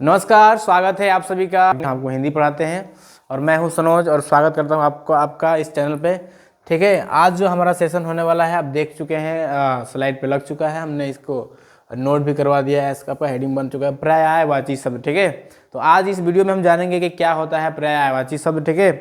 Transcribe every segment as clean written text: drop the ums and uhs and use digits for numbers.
नमस्कार, स्वागत है आप सभी का। आपको हिंदी पढ़ाते हैं और मैं हूं सनोज और स्वागत करता हूं आपका इस चैनल पे। ठीक है, आज जो हमारा सेशन होने वाला है आप देख चुके हैं, स्लाइड पे लग चुका है, हमने इसको नोट भी करवा दिया है, इसका आपका हेडिंग बन चुका है पर्यायवाची शब्द। ठीक है, तो आज इस वीडियो में हम जानेंगे कि क्या होता है पर्यायवाची शब्द। ठीक है,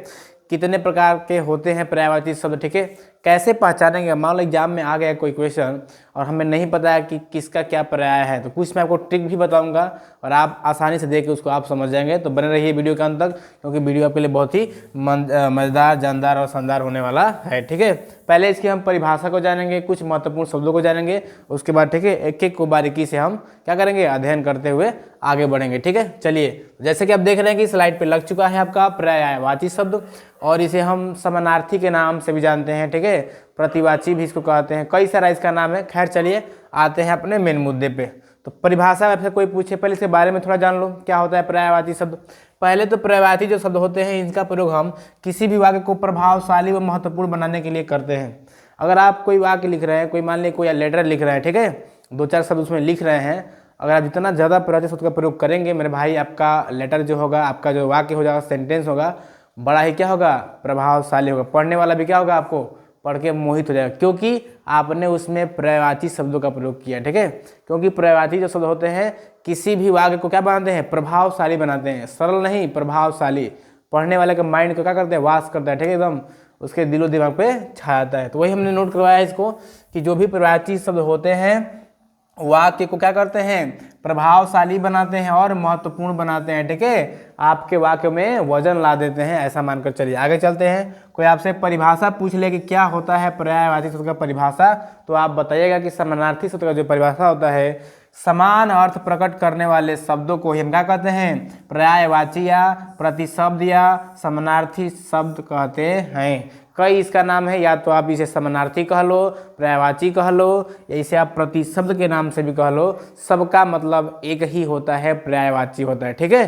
कितने प्रकार के होते हैं पर्यायवाची शब्द। ठीक है, कैसे पहचानेंगे। मान लो एग्जाम में आ गया कोई क्वेश्चन और हमें नहीं पता है कि किसका क्या पर्याय है, तो कुछ मैं आपको ट्रिक भी बताऊंगा और आप आसानी से देख के उसको आप समझ जाएंगे। तो बने रहिए वीडियो के अंत तक, क्योंकि वीडियो आपके लिए बहुत ही मजेदार, जानदार और शानदार होने वाला है। ठीक है, पहले इसकी हम परिभाषा को जानेंगे, कुछ महत्वपूर्ण शब्दों को जानेंगे, उसके बाद ठीक है एक एक को बारीकी से हम क्या करेंगे, अध्ययन करते हुए आगे बढ़ेंगे। ठीक है, चलिए, जैसे कि आप देख रहे हैं कि स्लाइड पे लग चुका है आपका पर्यायवाची शब्द, और इसे हम समानार्थी के नाम से भी जानते हैं। ठीक है, प्रतिवाची भी इसको कहते हैं, कई सारा इसका नाम है। खैर चलिए आते हैं अपने मेन मुद्दे पे। तो परिभाषा आपसे कोई पूछे, पहले इसके बारे में थोड़ा जान लो क्या होता है पर्यायवाची शब्द। पहले तो पर्यायवाची जो शब्द होते हैं इनका प्रयोग हम किसी भी वाक्य को प्रभावशाली व महत्वपूर्ण बनाने के लिए करते हैं। अगर आप कोई वाक्य लिख रहे हैं, कोई मान लीजिए कोई लेटर लिख रहे हैं, ठीक है, दो चार शब्द उसमें लिख रहे हैं, अगर आप जितना ज़्यादा पर्यायवाची शब्द का प्रयोग करेंगे मेरे भाई, आपका लेटर जो होगा, आपका जो वाक्य हो जाएगा, सेंटेंस होगा, बड़ा ही क्या होगा, प्रभावशाली होगा। पढ़ने वाला भी क्या होगा, आपको पढ़ के मोहित हो जाएगा, क्योंकि आपने उसमें पर्यायवाची शब्दों का प्रयोग किया। ठीक है, क्योंकि पर्यायवाची जो शब्द होते हैं किसी भी वाक्य को क्या बनाते हैं, प्रभावशाली बनाते हैं, सरल नहीं प्रभावशाली। पढ़ने वाले के माइंड को क्या करते हैं, वाश करता है। ठीक है, एकदम उसके दिलो दिमाग पे छा जाता है। तो वही हमने नोट करवाया है इसको, कि जो भी पर्यायवाची शब्द होते हैं वाक्य को क्या करते हैं, प्रभावशाली बनाते हैं और महत्वपूर्ण बनाते हैं। ठीक है, आपके वाक्य में वजन ला देते हैं, ऐसा मानकर चलिए आगे चलते हैं। कोई आपसे परिभाषा पूछ ले कि क्या होता है पर्यायवाची शब्द का परिभाषा, तो आप बताइएगा कि समानार्थी शब्द का जो परिभाषा होता है, समान अर्थ प्रकट करने वाले शब्दों को हम क्या कहते हैं, पर्यायवाची या प्रतिशब्द या समानार्थी शब्द कहते हैं। कई इसका नाम है, या तो आप इसे समानार्थी कह लो, पर्यायवाची कह लो, या इसे आप प्रतिशब्द के नाम से भी कह लो। सबका मतलब एक ही होता है, पर्यायवाची होता है। ठीक है,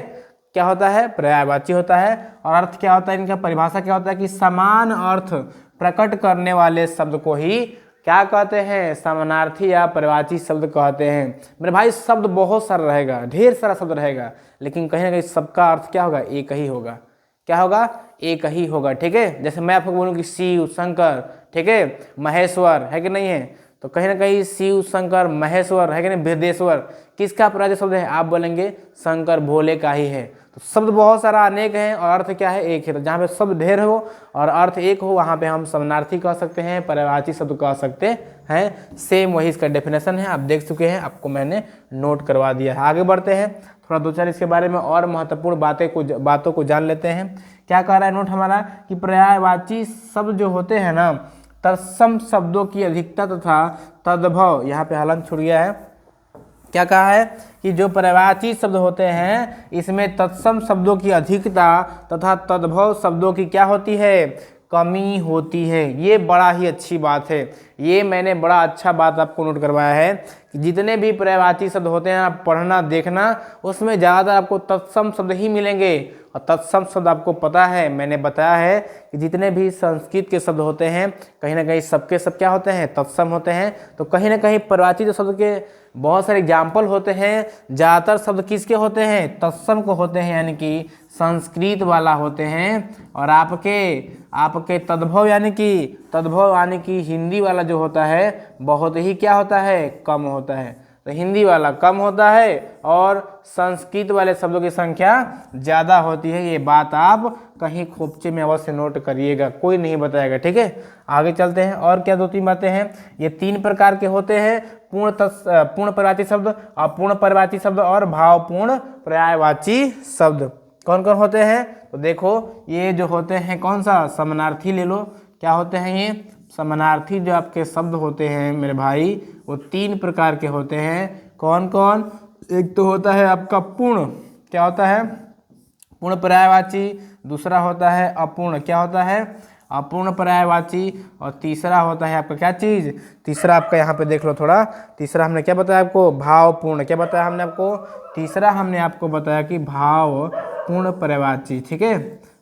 क्या होता है, पर्यायवाची होता है। और अर्थ क्या होता है इनका, परिभाषा क्या होता है कि समान अर्थ प्रकट करने वाले शब्द को ही क्या कहते हैं, समानार्थी या पर्यायवाची शब्द कहते हैं। मेरे भाई शब्द बहुत सारा रहेगा, ढेर सारा शब्द रहेगा, लेकिन कहीं ना कहीं सबका अर्थ क्या होगा, एक ही होगा। क्या होगा, एक ही होगा। ठीक है, जैसे मैं आपको बोलूँ कि शिव शंकर, ठीक है, महेश्वर है कि नहीं है, तो कहीं ना कहीं शिव शंकर महेश्वर है कि नहीं, भेदेश्वर किसका पर्यायवाची शब्द है, आप बोलेंगे शंकर भोले का ही है। तो शब्द बहुत सारा अनेक हैं और अर्थ क्या है, एक है। तो जहाँ पे शब्द ढेर हो और अर्थ एक हो, वहाँ पे हम समानार्थी कह सकते हैं, पर्यायवाची शब्द कह सकते हैं। सेम वही इसका डेफिनेशन है, आप देख चुके हैं, आपको मैंने नोट करवा दिया है। आगे बढ़ते हैं, थोड़ा दो चार इसके बारे में और महत्वपूर्ण बातों को जान लेते हैं। क्या कह रहा है नोट हमारा, कि पर्यायवाची शब्द जो होते हैं ना, तत्सम शब्दों की अधिकता तथा तद्भव, यहाँ पे हलन छूट गया है, क्या कहा है कि जो पर्यायवाची शब्द होते हैं इसमें तत्सम शब्दों की अधिकता तथा तद्भव शब्दों की क्या होती है, कमी होती है। ये बड़ा ही अच्छी बात है, ये मैंने बड़ा अच्छा बात आपको नोट करवाया है कि जितने भी पर्यायवाची शब्द होते हैं आप पढ़ना देखना, उसमें ज़्यादातर आपको तत्सम शब्द ही मिलेंगे। और तत्सम शब्द आपको पता है, मैंने बताया है कि जितने भी संस्कृत के शब्द होते हैं कहीं ना कहीं सबके सब क्या होते हैं, तत्सम होते हैं। तो कहीं ना कहीं पर्यायवाची शब्द के बहुत सारे एग्जाम्पल होते हैं, ज़्यादातर शब्द किसके होते हैं, तत्सम को होते हैं, यानी कि संस्कृत वाला होते हैं। और आपके तद्भव यानी कि हिंदी वाला जो होता है बहुत ही क्या होता है, कम होता है। तो हिंदी वाला कम होता है और संस्कृत वाले शब्दों की संख्या ज़्यादा होती है। ये बात आप कहीं खोपचे में अवश्य नोट करिएगा, कोई नहीं बताएगा। ठीक है, आगे चलते हैं। और क्या दो तीन बातें हैं, ये तीन प्रकार के होते हैं, पूर्ण पर्यायवाची शब्द, अपूर्ण पर्यायवाची शब्द और भावपूर्ण पर्यायवाची शब्द। कौन कौन होते हैं, तो देखो ये जो होते हैं, कौन सा, समानार्थी ले लो। क्या होते हैं ये समानार्थी जो आपके शब्द होते हैं मेरे भाई, वो तीन प्रकार के होते हैं। कौन कौन, एक तो होता है आपका पूर्ण, क्या होता है, पूर्ण पर्यायवाची। दूसरा होता है अपूर्ण, क्या होता है, अपूर्ण पर्यायवाची। और तीसरा होता है आपका क्या चीज़, तीसरा आपका यहाँ पे देख लो थोड़ा, तीसरा हमने क्या बताया आपको, भावपूर्ण। क्या बताया हमने आपको, तीसरा हमने आपको बताया कि भावपूर्ण पर्यायवाची। ठीक है,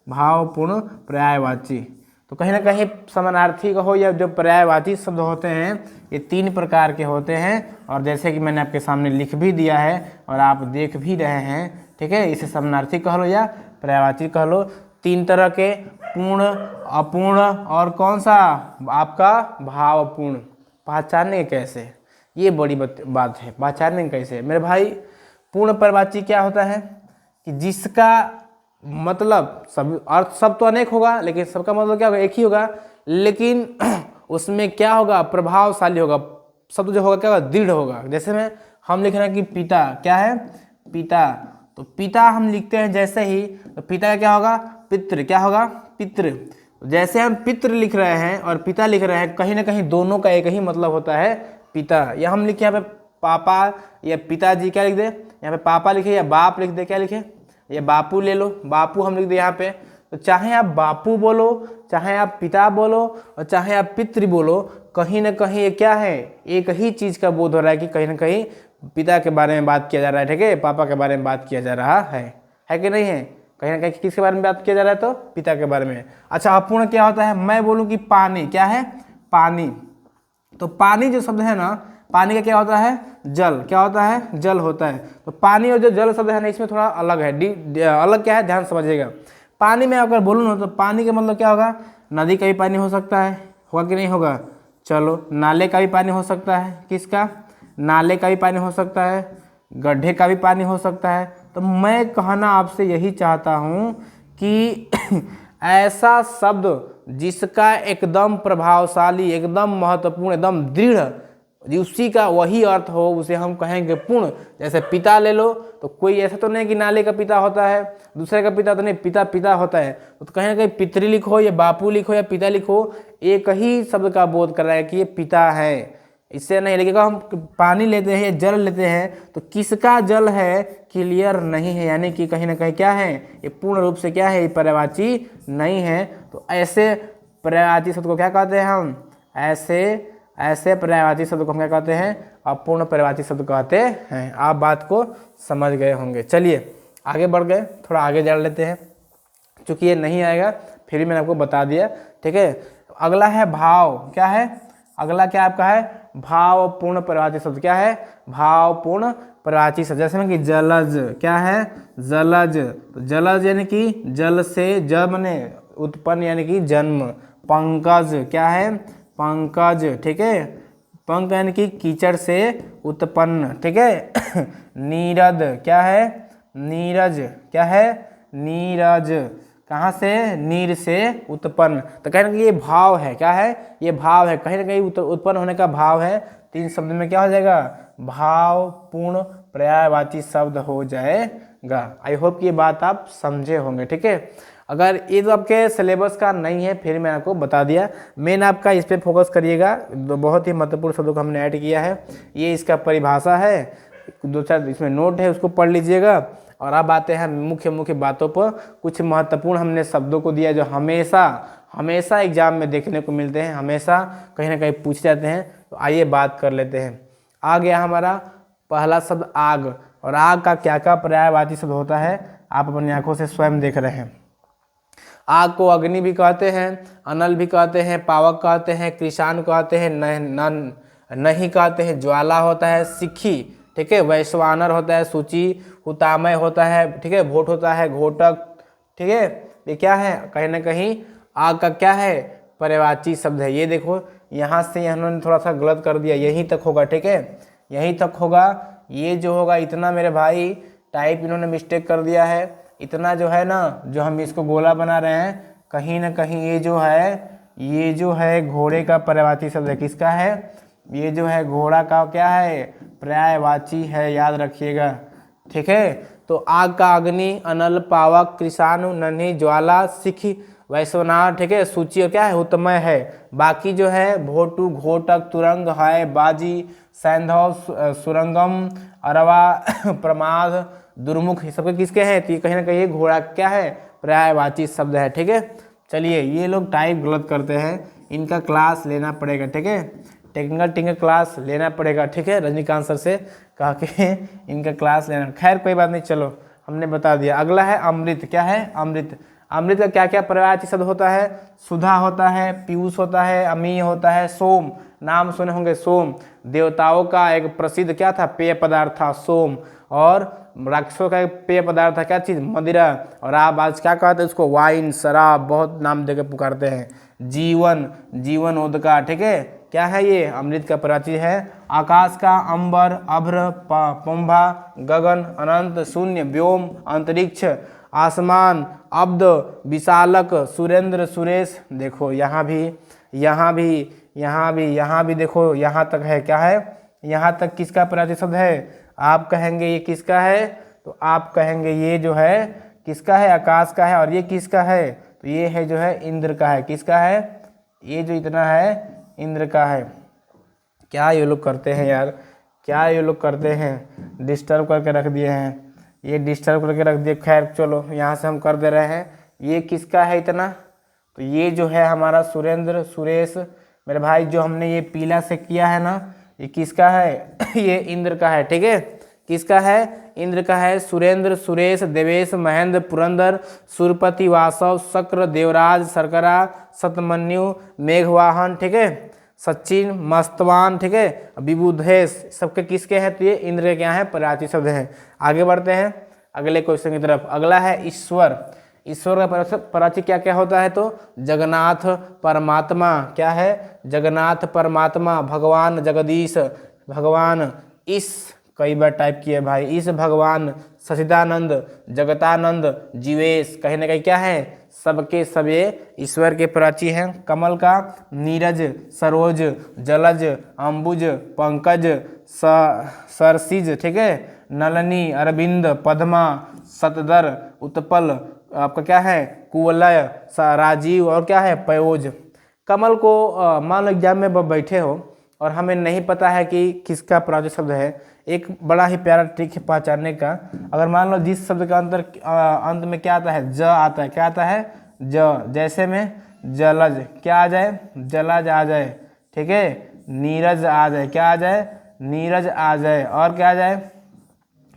भावपूर्ण पर्यायवाची। तो कहीं ना कहीं समानार्थी कहो या जो पर्यायवाची शब्द होते हैं ये तीन प्रकार के होते हैं। और जैसे कि मैंने आपके सामने लिख भी दिया है और आप देख भी रहे हैं, ठीक है, इसे समानार्थी कह लो या पर्यायवाची कह लो। 3 तरह के, पूर्ण, अपूर्ण और कौन सा आपका भावपूर्ण। पहचानने कैसे, ये बड़ी बात है, पहचानने कैसे मेरे भाई। पूर्ण पर्यायवाची क्या होता है कि जिसका मतलब सब अर्थ सब तो अनेक होगा, लेकिन सबका मतलब क्या होगा, एक ही होगा, लेकिन उसमें क्या होगा, प्रभावशाली होगा। शब्द जो होगा क्या होगा, दृढ़ होगा। जैसे में हम लिख रहे हैं कि पिता, क्या है, पिता, तो पिता हम लिखते हैं जैसे ही, तो पिता का क्या होगा, पितृ, क्या होगा, पितृ। जैसे हम पितृ लिख रहे हैं और पिता लिख रहे हैं, कहीं ना कहीं दोनों का एक ही मतलब होता है, पिता। या हम लिखे यहाँ पे पापा या पिताजी, क्या लिख दे, यहाँ पे पापा लिखे या बाप लिख दे, क्या लिखे, या बापू ले लो, बापू हम लिख दे यहाँ पे। तो चाहे आप बापू बोलो, चाहे आप पिता बोलो और चाहे आप पितृ बोलो, कहीं ना कहीं ये क्या है, एक ही चीज़ का बोध हो रहा है कि कहीं ना कहीं पिता के बारे में बात किया जा रहा है, ठीक है, पापा के बारे में बात किया जा रहा है कि नहीं है, कहीं ना कहीं किसके बारे में बात किया जा रहा है, तो पिता के बारे में। अच्छा, अपूर्ण क्या होता है, मैं बोलूँ कि पानी, क्या है, पानी, तो पानी जो शब्द है ना, पानी का क्या होता है, जल, क्या होता है, जल होता है। तो पानी और जो जल शब्द है ना, इसमें थोड़ा अलग है, अलग क्या है, ध्यान समझिएगा। पानी में अगर बोलूँ ना, तो पानी का मतलब क्या होगा, नदी का भी पानी हो सकता है, होगा कि नहीं होगा, चलो, नाले का भी पानी हो सकता है, किसका, नाले का भी पानी हो सकता है, गड्ढे का भी पानी हो सकता है। तो मैं कहना आपसे यही चाहता हूँ कि ऐसा शब्द जिसका एकदम प्रभावशाली, एकदम महत्वपूर्ण, एकदम दृढ़, उसी का वही अर्थ हो, उसे हम कहेंगे पूर्ण। जैसे पिता ले लो, तो कोई ऐसा तो नहीं कि नाले का पिता होता है, दूसरे का पिता तो नहीं, पिता पिता होता है। तो कहीं ना कहीं पितृ लिखो या बापू लिखो या पिता लिखो, एक ही शब्द का बोध कर रहा है कि ये पिता है, इससे नहीं। लेकिन अगर हम पानी लेते हैं या जल लेते हैं, तो किसका जल है, क्लियर नहीं है, यानी कि कहीं ना कहीं क्या है, ये पूर्ण रूप से क्या है, ये पर्यायवाची नहीं है। तो ऐसे पर्यायवाची शब्द को क्या कहते हैं हम, ऐसे पर्यायवाची शब्द को हम क्या कहते हैं, अपूर्ण पर्यायवाची शब्द कहते हैं। आप बात को समझ गए होंगे। चलिए आगे बढ़ गए, थोड़ा आगे जान लेते हैं, क्योंकि ये नहीं आएगा, फिर भी मैंने आपको बता दिया, ठीक है। अगला है भाव, क्या है, अगला क्या आपका है, भावपूर्ण पर्यायवाची शब्द, क्या है, भावपूर्ण पर्यायवाची शब्द। जैसे में कि जलज, क्या है, जलज, तो जलज यानी कि जल से, जब ने उत्पन्न यानी कि जन्म। पंकज, क्या है, पंकज, ठीक है, पंक यानी कि कीचड़ से उत्पन्न, ठीक है। नीरद, क्या है, नीरज, क्या है, नीरज, कहाँ से, नीर से उत्पन्न। तो कहीं ना कहीं ये भाव है, क्या है, ये भाव है, कहीं ना कहीं उत्पन्न होने का भाव है। 3 शब्द में क्या हो जाएगा, भावपूर्ण पर्यायवाची शब्द हो जाएगा। आई होप कि ये बात आप समझे होंगे, ठीक है। अगर ये तो आपके सिलेबस का नहीं है, फिर मैं आपको बता दिया, मेन आपका इस पर फोकस करिएगा। बहुत ही महत्वपूर्ण शब्दों को हमने ऐड किया है, ये इसका परिभाषा है, 2-4 इसमें नोट है, उसको पढ़ लीजिएगा। और अब आते हैं मुख्य बातों पर। कुछ महत्वपूर्ण हमने शब्दों को दिया जो हमेशा एग्जाम में देखने को मिलते हैं, हमेशा कहीं ना कहीं पूछ जाते हैं। तो आइए बात कर लेते हैं। आ गया हमारा पहला शब्द आग, और आग का क्या क्या पर्यायवाची शब्द होता है आप अपनी आंखों से स्वयं देख रहे हैं। आग को अग्नि भी कहते हैं, अनल भी कहते हैं, पावक कहते हैं, कृषाण कहते हैं, नहीं कहते हैं, ज्वाला होता है, सिक्खी, ठीक है, वैश्वानर होता है, सूची, हुतामय होता है, ठीक है, भोट होता है, घोटक, ठीक है। ये क्या है, कहीं ना कहीं आग का क्या है, पर्यायवाची शब्द है। ये देखो यहाँ से इन्होंने थोड़ा सा गलत कर दिया, यहीं तक होगा, ठीक है, यहीं तक होगा। ये जो होगा इतना मेरे भाई टाइप इन्होंने मिस्टेक कर दिया है, इतना जो है ना, जो हम इसको गोला बना रहे हैं, कहीं ना कहीं ये जो है घोड़े का पर्यायवाची शब्द है, किसका है, ये जो है घोड़ा का क्या है, पर्यायवाची है, याद रखिएगा, ठीक है। तो आग का अग्नि, अनल, पावक, कृषाणु, नन्ही, ज्वाला, सिखी, वैश्वनाथ, ठीक है, सूची और क्या है, हुतमय है। बाकी जो है भोटू, घोटक, तुरंग है, बाजी, सैंधव, सुरंगम, अरवा, प्रमाद, दुर्मुख, सबके किसके हैं, तो ये कहीं ना कहीं घोड़ा क्या है, पर्यायवाची शब्द है, ठीक है। चलिए ये लोग टाइप गलत करते हैं, इनका क्लास लेना पड़ेगा, ठीक है, टेक्निकल क्लास लेना पड़ेगा, ठीक है, रजनीकांत सर से कहा के इनका क्लास लेना। खैर कोई बात नहीं, चलो हमने बता दिया। अगला है अमृत, क्या है, अमृत। अमृत का क्या क्या पर्यायवाची शब्द होता है, सुधा होता है, पीयूष होता है, अमीय होता है, सोम, नाम सुने होंगे सोम, देवताओं का एक प्रसिद्ध क्या था, पेय पदार्थ था सोम। और राक्षसों का एक पेय पदार्थ था, क्या चीज़, मदिरा। और आप आज क्या कहते हैं उसको, वाइन, शराब, बहुत नाम देकर पुकारते हैं। जीवन, जीवन उदका, ठीक है, क्या है ये, अमृत का प्राची है। आकाश का, अंबर, अभ्र, पुंभा, गगन, अनंत, शून्य, व्योम, अंतरिक्ष, आसमान, अब्द, विशालक, सुरेंद्र, सुरेश। देखो यहाँ भी, यहाँ भी, यहाँ भी, यहाँ भी देखो, यहाँ तक है, क्या है, यहाँ तक किसका प्राची शब्द है। आप कहेंगे ये किसका है, तो आप कहेंगे ये जो है किसका है, आकाश का है। और ये किसका है, तो ये है जो है इंद्र का है। किसका है, ये जो इतना है इंद्र का है। क्या ये लोग करते हैं यार, क्या ये लोग करते हैं, डिस्टर्ब करके रख दिए हैं, ये डिस्टर्ब करके रख दिए। खैर चलो, यहाँ से हम कर दे रहे हैं। ये किसका है इतना, तो ये जो है हमारा सुरेंद्र, सुरेश मेरे भाई, जो हमने ये पीला से किया है ना, ये किसका है ये इंद्र का है, ठीक है, किसका है, इंद्र का है। सुरेंद्र, सुरेश, देवेश, महेंद्र, पुरंदर, सुरपति, वासव, शक्र, देवराज, शर्करा, सतमन्यु, मेघवाहन, ठीक है, सचिन, मस्तवान, ठीक है, विबुधेश, सबके किसके हैं, तो ये इंद्र के क्या है, प्राची शब्द है। आगे बढ़ते हैं अगले क्वेश्चन की तरफ। अगला है ईश्वर। ईश्वर का प्राची क्या क्या होता है, तो जगन्नाथ परमात्मा, क्या है, जगन्नाथ परमात्मा, भगवान जगदीश, भगवान इस, कई बार टाइप किए भाई, इस भगवान, सचिदानंद, जगतानंद, जीवेश, कहीं ना कहीं क्या है, सबके सब ये ईश्वर के प्राची हैं। कमल का नीरज, सरोज, जलज, अंबुज, पंकज, सरसिज, ठीक है, नलनी, अरविंद, पद्मा, सतदर, उत्पल, आपका क्या है, कुवलय, राजीव, और क्या है, पयोज। कमल को मान लो एग्जाम में बैठे हो और हमें नहीं पता है कि किसका प्राची शब्द है, एक बड़ा ही प्यारा ट्रिक है पहचानने का। अगर मान लो जिस शब्द का अंत में क्या आता है, ज आता है, क्या आता है, ज, जैसे में जलज, क्या आ जाए, जलज आ जाए, ठीक है, नीरज आ जाए, क्या आ जाए, नीरज आ जाए, और क्या आ जाए,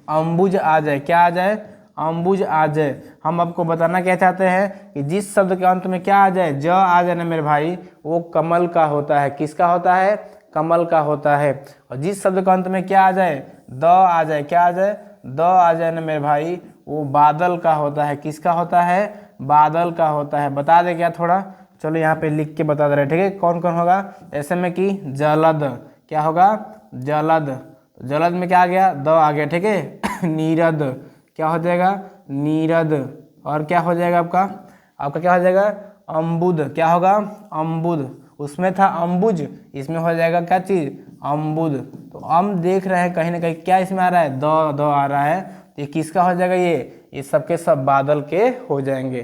अंबुज आ जाए, क्या आ जाए, अंबुज आ जाए। हम आपको बताना क्या चाहते हैं कि जिस शब्द के अंत में क्या आ जाए, ज आ जाए ना मेरे भाई, वो कमल का होता है। किसका होता है, कमल का होता है। और जिस शब्द के अंत में क्या आ जाए, द आ जाए, क्या आ जाए, द आ जाए ना मेरे भाई, वो बादल का होता है। किसका होता है, बादल का होता है। बता दे क्या थोड़ा, चलो यहाँ पे लिख के बता दे रहे, ठीक है, कौन कौन होगा। ऐसे में कि जलद, क्या होगा, जलद, जलद में क्या आ गया, द आ गया, ठीक है। नीरद, क्या हो जाएगा, नीरद, और क्या हो जाएगा आपका, आपका क्या हो जाएगा, अम्बुद, क्या होगा, अम्बुद, उसमें था अंबुज, इसमें हो जाएगा क्या चीज, अम्बुद। तो हम देख रहे हैं कहीं ना कहीं क्या इसमें आ रहा है, द आ रहा है, तो ये किसका हो जाएगा, ये सबके सब बादल के हो जाएंगे।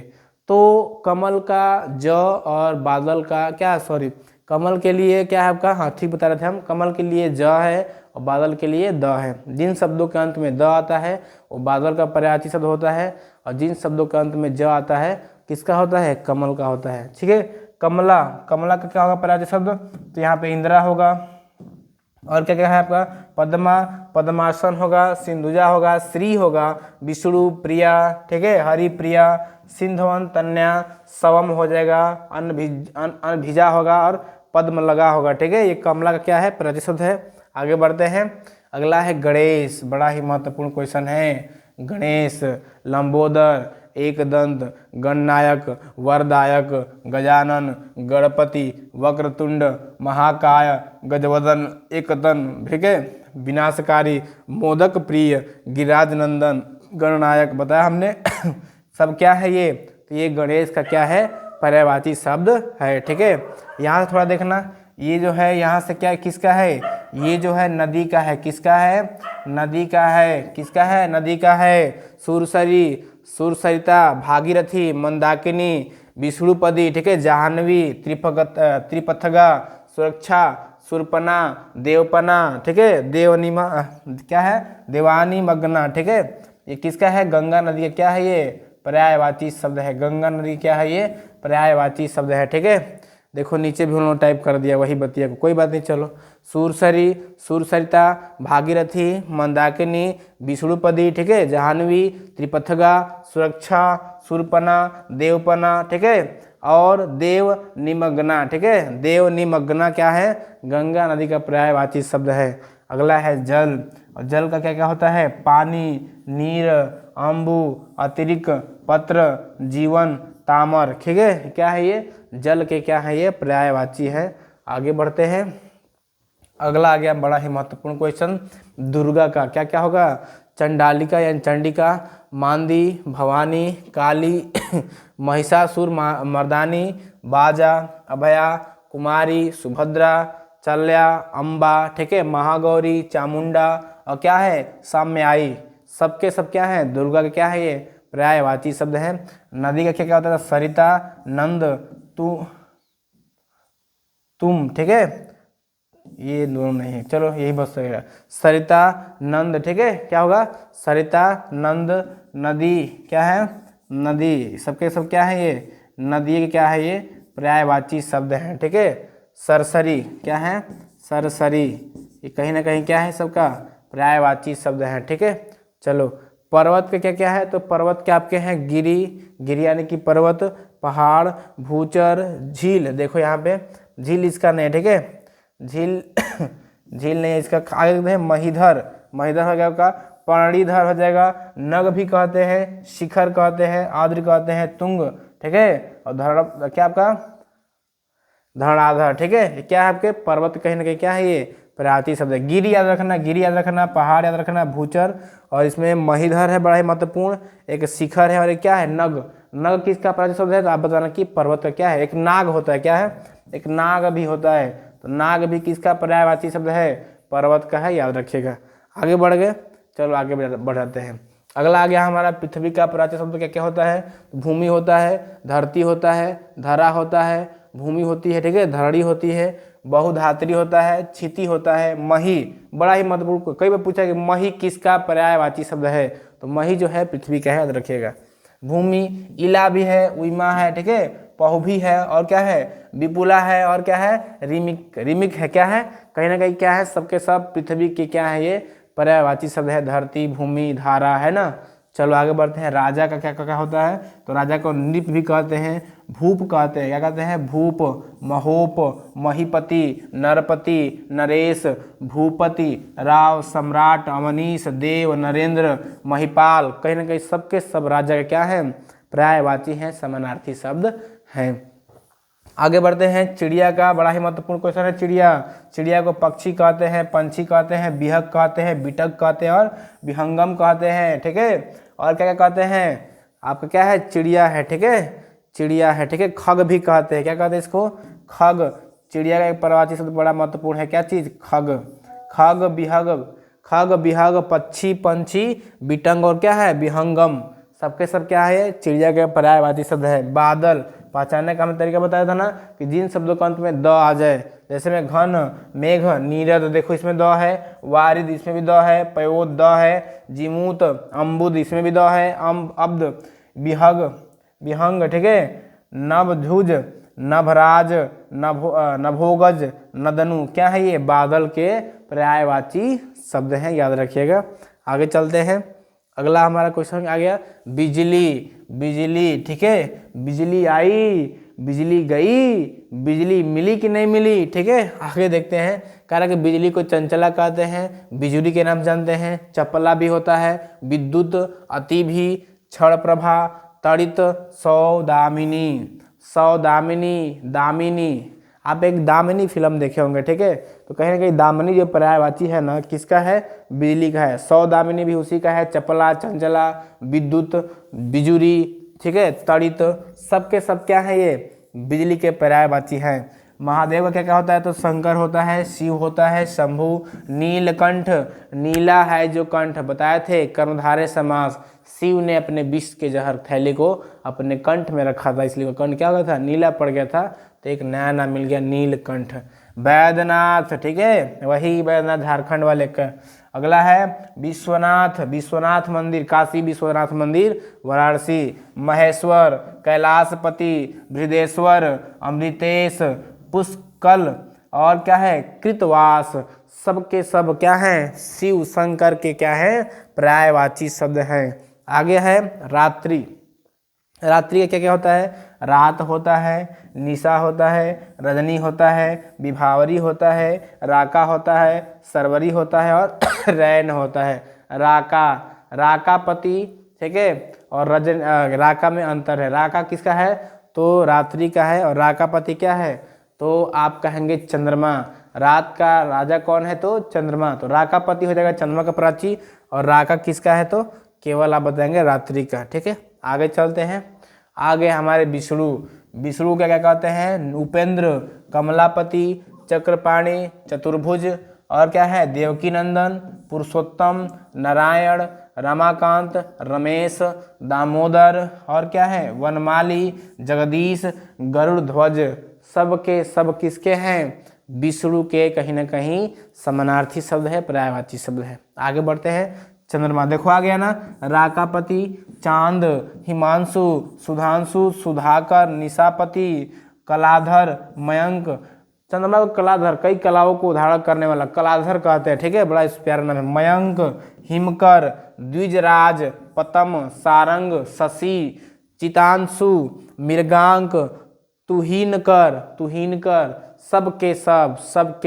तो कमल का ज और बादल का क्या, सॉरी, कमल के लिए क्या है आपका, हाँ ठीक बता रहे थे हम, कमल के लिए ज है और बादल के लिए द है। जिन शब्दों के अंत में द आता है वो बादल का पर्यायवाची शब्द होता है, और जिन शब्दों के अंत में ज आता है किसका होता है, कमल का होता है, ठीक है। कमला, कमला का क्या होगा पर्यायवाची शब्द, तो यहाँ पे इंदिरा होगा, और क्या क्या है आपका, पद्मा, पद्मासन होगा, सिंधुजा होगा, श्री होगा, विष्णु प्रिया, ठीक है, हरि प्रिया, सिंधवन, तन्या, सवम हो जाएगा, अनभिजा होगा, और पद्म लगा होगा, ठीक है। ये कमला का क्या है, पर्यायवाची शब्द है। आगे बढ़ते हैं, अगला है गणेश। बड़ा ही महत्वपूर्ण क्वेश्चन है गणेश। लंबोदर, एकदंत, गणनायक, वरदायक, गजानन, गणपति, वक्रतुंड, महाकाय, गजवदन, एकदन, ठीक है, विनाशकारी, मोदक प्रिय, गिरिराज नंदन, गणनायक, बताया हमने। सब क्या है ये, तो ये गणेश का क्या है, पर्यायवाची शब्द है, ठीक है। यहाँ से थोड़ा देखना, ये जो है यहाँ से क्या किसका है, ये जो है नदी का है, किसका है, नदी का है, किसका है, नदी का है। सुरसरी, सुरसरिता, भागीरथी, मंदाकिनी, विष्णुपदी, ठीक है, जाह्नवी, त्रिपथगा, सुरक्षा, सुरपना, देवपना, ठीक है, देवनिमा, क्या है, देवानी मग्ना, ठीक है। ये किसका है, गंगा नदी का क्या है, ये पर्यायवाची शब्द है। गंगा नदी क्या है, ये पर्यायवाची शब्द है, ठीक है। देखो नीचे भी उन्होंने टाइप कर दिया वही बतिया को, कोई बात नहीं, चलो। सुरसरी, सुरसरिता, भागीरथी, मंदाकिनी, विष्णुपदी, ठीक है, जाह्नवी, त्रिपथगा, सुरक्षा, सुरपना, देवपना, ठीक है, और देव निमग्ना, ठीक है। देव निमग्ना क्या है, गंगा नदी का पर्यायवाची शब्द है। अगला है जल। और जल का क्या क्या होता है? पानी, नीर, अम्बु, अतिरिक्त, पत्र, जीवन, तामर। ठीक है, क्या है ये? जल के क्या है? ये पर्यायवाची है। आगे बढ़ते हैं। अगला आ गया बड़ा ही महत्वपूर्ण क्वेश्चन, दुर्गा का क्या क्या होगा? चंडालिका यानी चंडिका, मांदी, भवानी, काली, महिषासुर मर्दानी, बाजा, अभया, कुमारी, सुभद्रा, चल्या, अम्बा। ठीक है, महागौरी, चामुंडा और क्या है? साम्याई। सबके सब क्या है? दुर्गा का क्या है? ये पर्यायवाची शब्द है। नदी का क्या क्या होता है? सरिता, नंद, तुम। ठीक है, ये दोनों नहीं है, चलो यही बस रहेगा। सरिता, नंद। ठीक है, क्या होगा? सरिता, नंद, नदी। क्या है? नदी। सबके सब क्या है? ये नदी के क्या है? ये पर्यायवाची शब्द हैं। ठीक है, सरसरी। क्या है? सरसरी। ये कहीं ना कहीं क्या है? सबका पर्यायवाची शब्द है। ठीक है, चलो पर्वत का क्या क्या है? तो पर्वत क्या आपके हैं? गिरी, गिरी यानी कि पर्वत, पहाड़, भूचर, झील। देखो यहाँ पे झील इसका नहीं है। ठीक है, झील झील नहीं है इसका। आगे देखते हैं महीधर, महीधर हो जाएगा, पर्णिधर हो जाएगा, नग भी कहते हैं, शिखर कहते हैं, आद्र कहते हैं, तुंग। ठीक है, और धड़ क्या आपका? धड़ाधर। ठीक है, क्या है आपके? पर्वत कहीं ना कहीं क्या है? ये पर्यायवाची शब्द है। गिरी याद रखना, गिरी याद रखना, पहाड़ याद रखना, भूचर, और इसमें महीधर है बड़ा ही महत्वपूर्ण, एक शिखर है, और एक क्या है? नग। नग किसका पर्यायवाची शब्द है? तो आप बताना कि पर्वत का क्या है? एक नाग होता है। क्या है? एक नाग भी होता है, तो नाग भी किसका पर्यायवाची शब्द है? पर्वत का है, याद रखिएगा। आगे बढ़ गए, चलो आगे बढ़ जाते हैं। अगला आ गया हमारा पृथ्वी का पर्यायवाची शब्द क्या क्या होता है? भूमि होता है, धरती होता है, धरा होता है, भूमि होती है। ठीक है, धरणी होती है, बहुधात्री होता है, क्षिति होता है, मही। बड़ा ही महत्वपूर्ण, कई बार पूछा कि मही किसका पर्यायवाची शब्द है? तो मही जो है पृथ्वी का है, याद रखिएगा। भूमि, इला भी है, उइमा है। ठीक है, पहु भी है, और क्या है? विपुला है, और क्या है? रिमिक, रिमिक है। क्या है? कहीं ना कहीं क्या है? सबके सब पृथ्वी के क्या है? ये पर्यायवाची शब्द है। धरती, भूमि, धारा, है ना। चलो आगे बढ़ते हैं। राजा का क्या क्या होता है? तो राजा को नृप भी कहते हैं, भूप कहते हैं। क्या कहते हैं? भूप, महोप, महीपति, नरपति, नरेश, भूपति, राव, सम्राट, अवनीश, देव, नरेंद्र, महिपाल। कहीं ना कहीं सबके सब राजा का क्या है? पर्यायवाची हैं, समानार्थी शब्द हैं। आगे बढ़ते हैं। चिड़िया का बड़ा ही महत्वपूर्ण क्वेश्चन है। चिड़िया, चिड़िया को पक्षी कहते हैं, पंछी कहते हैं, बिहक कहते हैं, बिटक कहते हैं, और विहंगम कहते हैं। ठीक है, और क्या क्या कहते हैं? आपका क्या है? चिड़िया है। ठीक है, चिड़िया है। ठीक है, खग भी कहते हैं। क्या कहते हैं इसको? खग। चिड़िया का एक पर्यायवाची शब्द बड़ा महत्वपूर्ण है। क्या चीज? खग। खग, बिहग, खग, बिहग, पक्षी, पंछी, बिटंग, और क्या है? विहंगम। सबके सब क्या है? चिड़िया के पर्यायवाची शब्द है। बादल, पहचानने का हमें तरीका बताया था ना कि जिन शब्दों का अंत में द आ जाए, जैसे में घन, मेघ, नीरद, देखो इसमें द है, वारिद इसमें भी द है, पयोद द है, जिमूत, अम्बुद इसमें भी द है, अब्द, विहग, विहंग। ठीक है, नभधुज, नभराज, नभोगज, नदनु। क्या है? ये बादल के पर्यायवाची शब्द हैं, याद रखिएगा। आगे चलते हैं। अगला हमारा क्वेश्चन आ गया बिजली, बिजली। ठीक है, बिजली आई, बिजली गई, बिजली मिली कि नहीं मिली। ठीक है, आगे देखते हैं। कह रहा कि बिजली को चंचला कहते हैं, बिजुली के नाम जानते हैं, चपला भी होता है, विद्युत, अति भी, क्षण प्रभा, तड़ित, सौदामिनी। सौदामिनी, दामिनी। आप एक दामिनी फिल्म देखे होंगे। ठीक है, तो कहीं ना कहीं दामिनी जो पर्यायवाची है ना, किसका है? बिजली का है। सौदामिनी भी उसी का है। चपला, चंचला, विद्युत, बिजुरी, ठीक है, तड़ित, सबके सब क्या है? ये बिजली के पर्यायवाची हैं। महादेव का क्या क्या होता है? तो शंकर होता है, शिव होता है, शंभु, नीलकंठ, नीला है जो कंठ, बताए थे कर्णधारय समास। शिव ने अपने विष के जहर थैली को अपने कंठ में रखा था, इसलिए कंठ क्या हो गया था? नीला पड़ गया था, तो एक नया नाम मिल गया, नीलकंठ। वैद्यनाथ, ठीक है, वही वैद्यनाथ झारखंड वाले का। अगला है विश्वनाथ, विश्वनाथ मंदिर, काशी विश्वनाथ मंदिर वाराणसी। महेश्वर, कैलाशपति, बृहदेश्वर, अमृतेश, पुष्कल, और क्या है? कृतवास। सबके सब क्या हैं? शिव शंकर के क्या है? पर्यायवाची शब्द हैं। आगे है रात्रि। रात्रि का क्या क्या होता है? रात होता है, निशा होता है, रजनी होता है, विभावरी होता है, राका होता है, सरवरी होता है और रैन होता है। राका, राकापति, ठीक है। और राका में अंतर है, राका किसका है तो रात्रि का है, और राकापति क्या है तो आप कहेंगे चंद्रमा। रात का राजा कौन है तो चंद्रमा, तो राकापति हो जाएगा चंद्रमा का प्राची, और राका किसका है तो केवल आप बताएंगे रात्रि का, ठीक है। आगे चलते हैं। आगे हमारे विष्णु, विष्णु क्या क्या कहते हैं, उपेंद्र, कमलापति, चक्रपाणी, चतुर्भुज, और क्या है देवकी नंदन, पुरुषोत्तम, नारायण, रमाकांत, रमेश, दामोदर, और क्या है वनमाली, जगदीश, गरुड़ ध्वज। सबके सब किसके हैं विष्णु के कहीं ना कहीं समानार्थी शब्द है, पर्यायवाची शब्द है। आगे बढ़ते हैं। चंद्रमा देखो आ गया ना, राकापति, चांद, हिमांशु, सुधांशु, सुधाकर, निशापति, कलाधर, मयंक। चंद्रमा को कलाधर, कई कलाओं को उधारण करने वाला कलाधर कहते हैं, ठीक है, बड़ा प्यारा नाम है। मयंक, हिमकर, द्विजराज, पतम, सारंग, शशि, चितांशु, मृगांक, तुहिनकर, तुहिनकर। सबके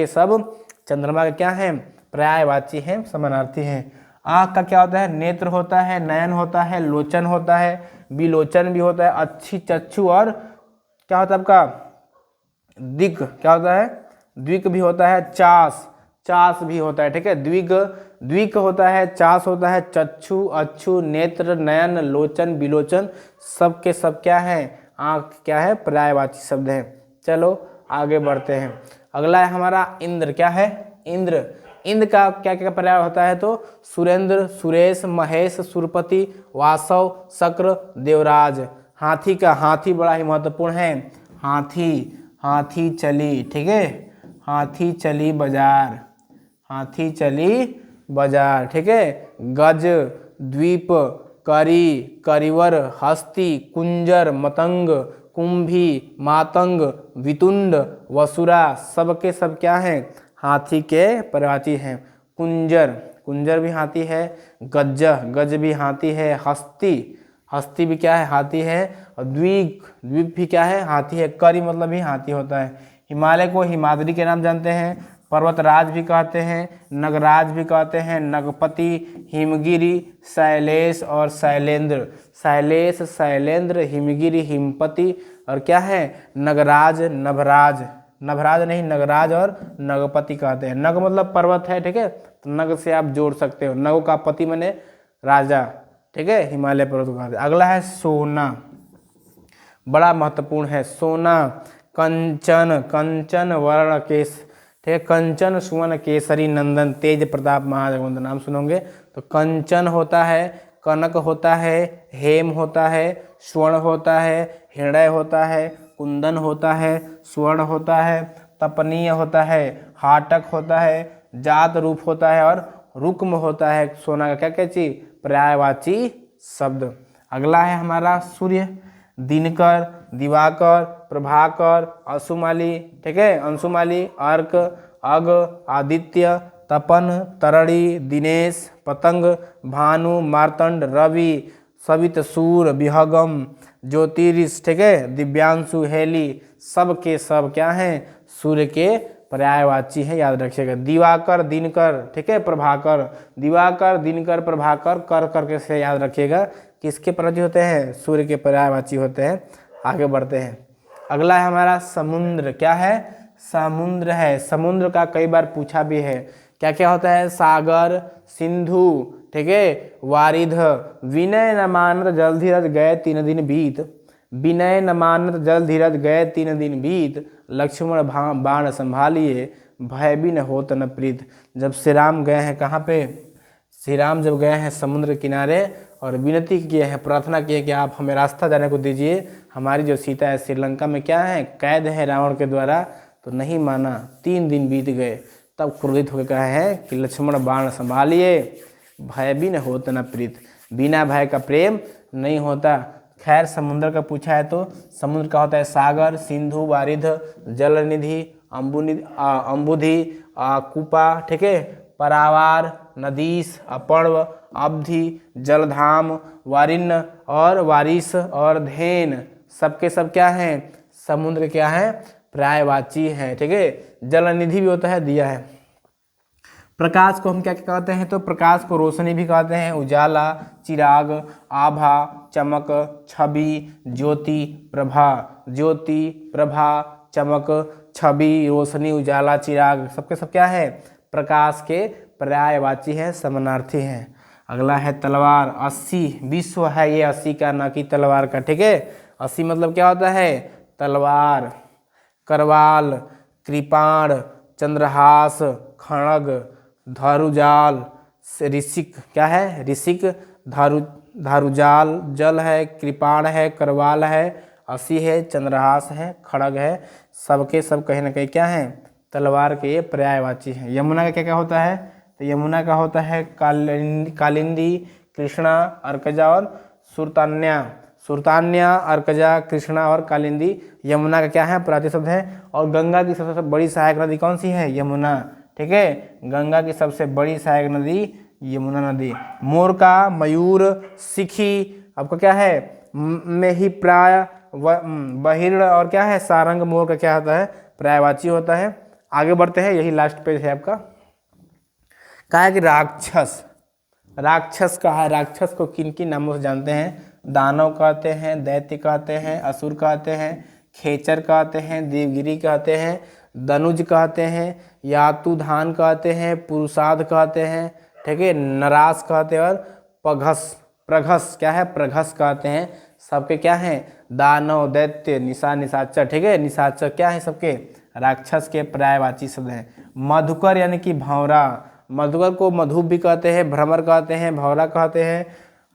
सब चंद्रमा के क्या हैं पर्यायवाची हैं, समानार्थी हैं। आँख का क्या होता है नेत्र होता है, नयन होता है, लोचन होता है, विलोचन भी होता है, अच्छी, चक्षु, और क्या होता है आपका दिक, क्या होता है द्विक भी होता है, चास, चास भी होता है, ठीक है। द्विक, द्विक होता है, चास होता है, चक्षु, अक्षु, नेत्र, नयन, लोचन, विलोचन। सबके सब क्या है आँख क्या है पर्यायवाची शब्द है। चलो आगे बढ़ते हैं। अगला है हमारा इंद्र, क्या है इंद्र। इंद्र का क्या क्या पर्याय होता है तो सुरेंद्र, सुरेश, महेश, सुरपति, वासव, शक्र, देवराज। हाथी का, हाथी बड़ा ही महत्वपूर्ण है। हाथी, हाथी चली, ठीक है, हाथी चली बाजार, हाथी चली बाजार, ठीक है। गज, द्वीप, करी, करिवर, हस्ती, कुंजर, मतंग, कुंभी, मातंग, वितुंड, वसुरा। सबके सब क्या हैं हाथी के पर्यायवाची हैं। कुंजर, कुंजर भी हाथी है। गज, गज भी हाथी है। हस्ती, हस्ती भी क्या है हाथी है। और द्वीप, द्वीप भी क्या है हाथी है। करी मतलब भी हाथी होता है। हिमालय को हिमाद्री के नाम जानते हैं, पर्वतराज भी कहते हैं, नगराज भी कहते हैं, नगपति, हिमगिरी, शैलेश और शैलेंद्र। शैलेश, शैलेंद्र, हिमगिरी, हिमपति, और क्या है नगराज, नभराज। नभराज नहीं नगराज और नगपति कहते हैं। नग मतलब पर्वत है, ठीक है, तो नग से आप जोड़ सकते हो। नग का पति माने राजा, ठीक है, हिमालय पर्वत को कहते हैं। अगला है सोना, बड़ा महत्वपूर्ण है सोना। कंचन, कंचन वर्ण केश, ठीक है, कंचन सुवन केसरी नंदन तेज प्रताप महाजगवंत। नाम सुनोगे तो कंचन होता है, कनक होता है, हेम होता है, स्वर्ण होता है, हृदय होता है, कुंदन होता है, स्वर्ण होता है, तपनीय होता है, हाटक होता है, जात रूप होता है, और रुक्म होता है। सोना का क्या क्या चीज पर्यायवाची शब्द। अगला है हमारा सूर्य। दिनकर, दिवाकर, प्रभाकर, अंशुमाली, ठीक है, अंशुमाली, अर्क, अग, आदित्य, तपन, तरणी, दिनेश, पतंग, भानु, मार्तंड, रवि, सवित, सूर, विहगम, ज्योतिरिश, ठीक है, दिव्यांशु, हेली। सब के सब क्या हैं सूर्य के पर्यायवाची है, याद रखिएगा। दिवाकर, दिनकर, ठीक है, प्रभाकर। दिवाकर, दिनकर, प्रभाकर, कर करके से याद रखिएगा किसके पर्यायवाची होते हैं सूर्य के पर्यायवाची होते हैं। आगे बढ़ते हैं। अगला है हमारा समुद्र, क्या है समुद्र है। समुद्र का कई बार पूछा भी है, क्या क्या होता है सागर, सिंधु, ठीक है, वारिध। विनय न मानत जल धीरज गए 3 दिन बीत, विनय न मानत जल धीरज गए 3 दिन बीत, लक्ष्मण बाण संभालिए भय भी न होत न प्रीत। जब श्री राम गए हैं कहाँ पे, श्री राम जब गए हैं समुद्र किनारे और विनती किए हैं, प्रार्थना किए कि आप हमें रास्ता जाने को दीजिए, हमारी जो सीता है श्रीलंका में क्या है कैद है रावण के द्वारा, तो नहीं माना। 3 दिन बीत गए, तब क्रोधित होकर कहा है कि लक्ष्मण बाण संभालिए भय भी न होता न प्रीत, बिना भय का प्रेम नहीं होता। खैर समुद्र का पूछा है तो समुद्र का होता है सागर, सिंधु, वारिध, जलनिधि, अम्बुधि, कुपा, ठीक है, परावार, नदीस, अपर्व, अवधि, जलधाम, वारिन्न और वारिस और धेन। सबके सब क्या हैं, समुद्र क्या है, पर्यायवाची हैं। ठीक है, जल निधि भी होता है, दिया है। प्रकाश को हम क्या क्या कहते हैं, तो प्रकाश को रोशनी भी कहते हैं, उजाला, चिराग, आभा, चमक, छवि, ज्योति, प्रभा। ज्योति, प्रभा, चमक, छवि, रोशनी, उजाला, चिराग, सबके सब क्या है, प्रकाश के पर्यायवाची है, समानार्थी हैं। अगला है तलवार। 80 विश्व है ये 80 का, ना कि तलवार का। ठीक है, 80 मतलब क्या होता है, तलवार, करवाल, कृपाण, चंद्रहास, खड़ग, धारुजाल, ऋषिक, क्या है, ऋषिक, धारुजाल, जल है, कृपाण है, करवाल है, 80 है, चंद्रहास है, खड़ग है, सबके सब कहीं ना कहीं क्या है, तलवार के ये पर्यायवाची हैं। यमुना का क्या क्या होता है, तो यमुना का होता है कालिंदी, कृष्णा, अर्कजा और सुरतान्या। सुरतान्या, अर्कजा, कृष्णा और कालिंदी यमुना का क्या है, प्राचीन शब्द है। और गंगा की सबसे बड़ी सहायक नदी कौन सी है, यमुना। ठीक है, गंगा की सबसे बड़ी सहायक नदी यमुना नदी। मोर का मयूर, सिखी, आपका क्या है, में ही प्राय, बहिर्ण और क्या है, सारंग। मोर का क्या होता है, पर्यायवाची होता है। आगे बढ़ते हैं, यही लास्ट पेज है आपका। कहा है कि राक्षस, राक्षस का है, राक्षस को किन किन नामों से जानते हैं, दानव कहते हैं, दैत्य कहते हैं, असुर कहते हैं, खेचर कहते हैं, देवगिरी कहते हैं, दनुज कहते हैं, यातुधान कहते हैं, पुरुषाद कहते हैं। ठीक है, नरास कहते हैं और प्रघस क्या है, प्रघस कहते हैं। सबके क्या हैं, दानव, दैत्य, निशाचर। ठीक है, निशाचर क्या है, सबके राक्षस के पर्यायवाची शब्द हैं। मधुकर यानी कि भंवरा, मधुकर को मधुप भी कहते हैं, भ्रमर कहते हैं, भंवरा कहते हैं।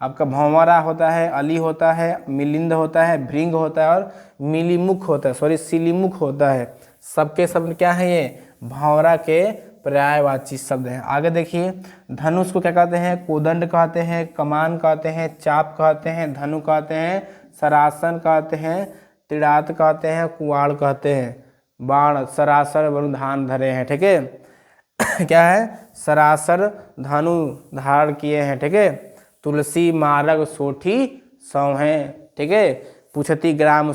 आपका भंवरा होता है, अली होता है, मिलिंद होता है, भृंग होता है और मिलीमुख होता है, सॉरी सिलीमुख होता है। सबके सब क्या है, ये भंवरा के पर्यायवाची शब्द हैं। आगे देखिए, धनुष को क्या कहते हैं, कोदंड कहते हैं, कमान कहते हैं, चाप कहते हैं, धनु कहते हैं, सरासन कहते हैं, त्रिड़ात कहते हैं, कुआड़ कहते हैं। बाण, सरासर वरुधान धरे हैं। ठीक है, क्या है, सरासर धनु धारण किए हैं। ठीक है, तुलसी मार्ग सोठी सौहें। ठीक है, पुछती ग्राम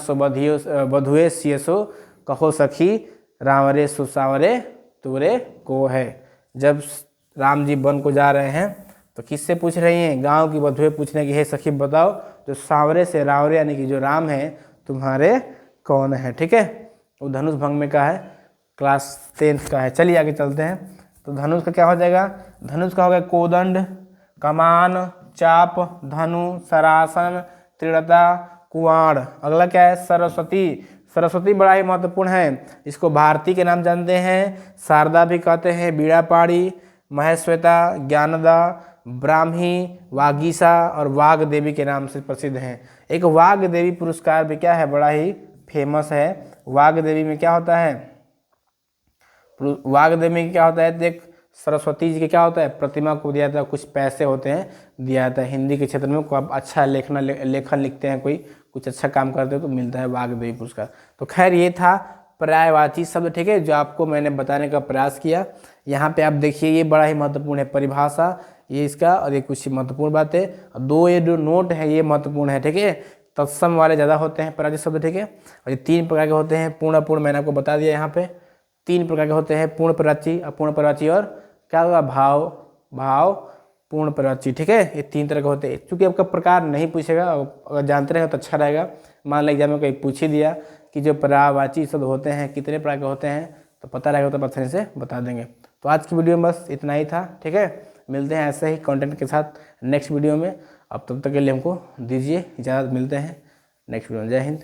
बधुए सियसो, कहो सखी रावरे सुसावरे तुरे को है। जब राम जी वन को जा रहे हैं तो किससे पूछ रही हैं, गांव की बधुए पूछने की, हे सखी बताओ जो सांवरे से रावरे यानी कि जो राम है तुम्हारे कौन है। ठीक है, वो धनुष भंग में का है, क्लास 10th का है। चलिए आगे चलते हैं। तो धनुष का क्या हो जाएगा, धनुष का हो गया कोदंड, कमान, चाप, धनु, सरासन, त्रिड़ता, कुआड़। अगला क्या है, सरस्वती। सरस्वती बड़ा ही महत्वपूर्ण है, इसको भारती के नाम जानते हैं, शारदा भी कहते हैं, बीड़ापाड़ी, महेश्वेता, ज्ञानदा, ब्राह्मी, वागीसा और वाग देवी के नाम से प्रसिद्ध हैं। एक वाग देवी पुरस्कार भी क्या है, बड़ा ही फेमस है। वाग देवी में क्या होता है, वाग देवी में क्या होता है, देख सरस्वती जी के क्या होता है, प्रतिमा को दिया जाता है, कुछ पैसे होते हैं दिया जाता है। हिंदी के क्षेत्र में को आप अच्छा लेखन लिखते हैं, कोई कुछ अच्छा काम करते हो तो मिलता है वाग देवी पुरस्कार। तो खैर ये था पर्यायवाची शब्द। ठीक है, जो आपको मैंने बताने का प्रयास किया। यहाँ पे आप देखिए, ये बड़ा ही महत्वपूर्ण है, परिभाषा ये इसका, और ये कुछ महत्वपूर्ण बातें। ये जो नोट है ये महत्वपूर्ण है। ठीक है, तत्सम वाले ज़्यादा होते हैं पर्यायवाची शब्द। ठीक है, और ये 3 प्रकार के होते हैं, पूर्ण अपूर्ण, मैंने आपको बता दिया। यहाँ पे 3 प्रकार के होते हैं, पूर्ण पर्यायवाची, अपूर्ण पर्यायवाची और क्या होगा, भाव पूर्ण पर्यायवाची। ठीक है, ये 3 तरह के होते हैं। चूंकि आपका प्रकार नहीं पूछेगा, अगर जानते रहे तो अच्छा रहेगा। मान लो एग्जाम में कहीं पूछ ही दिया कि जो पर्यायवाची शब्द होते हैं कितने प्रकार के होते हैं, तो पता रहेगा तो आसानी से बता देंगे। तो आज की वीडियो में बस इतना ही था। ठीक है, मिलते हैं ऐसे ही कंटेंट के साथ नेक्स्ट वीडियो में। अब तब तक के लिए हमको दीजिए इजाज़त, मिलते हैं नेक्स्ट वीडियो में। जय हिंद।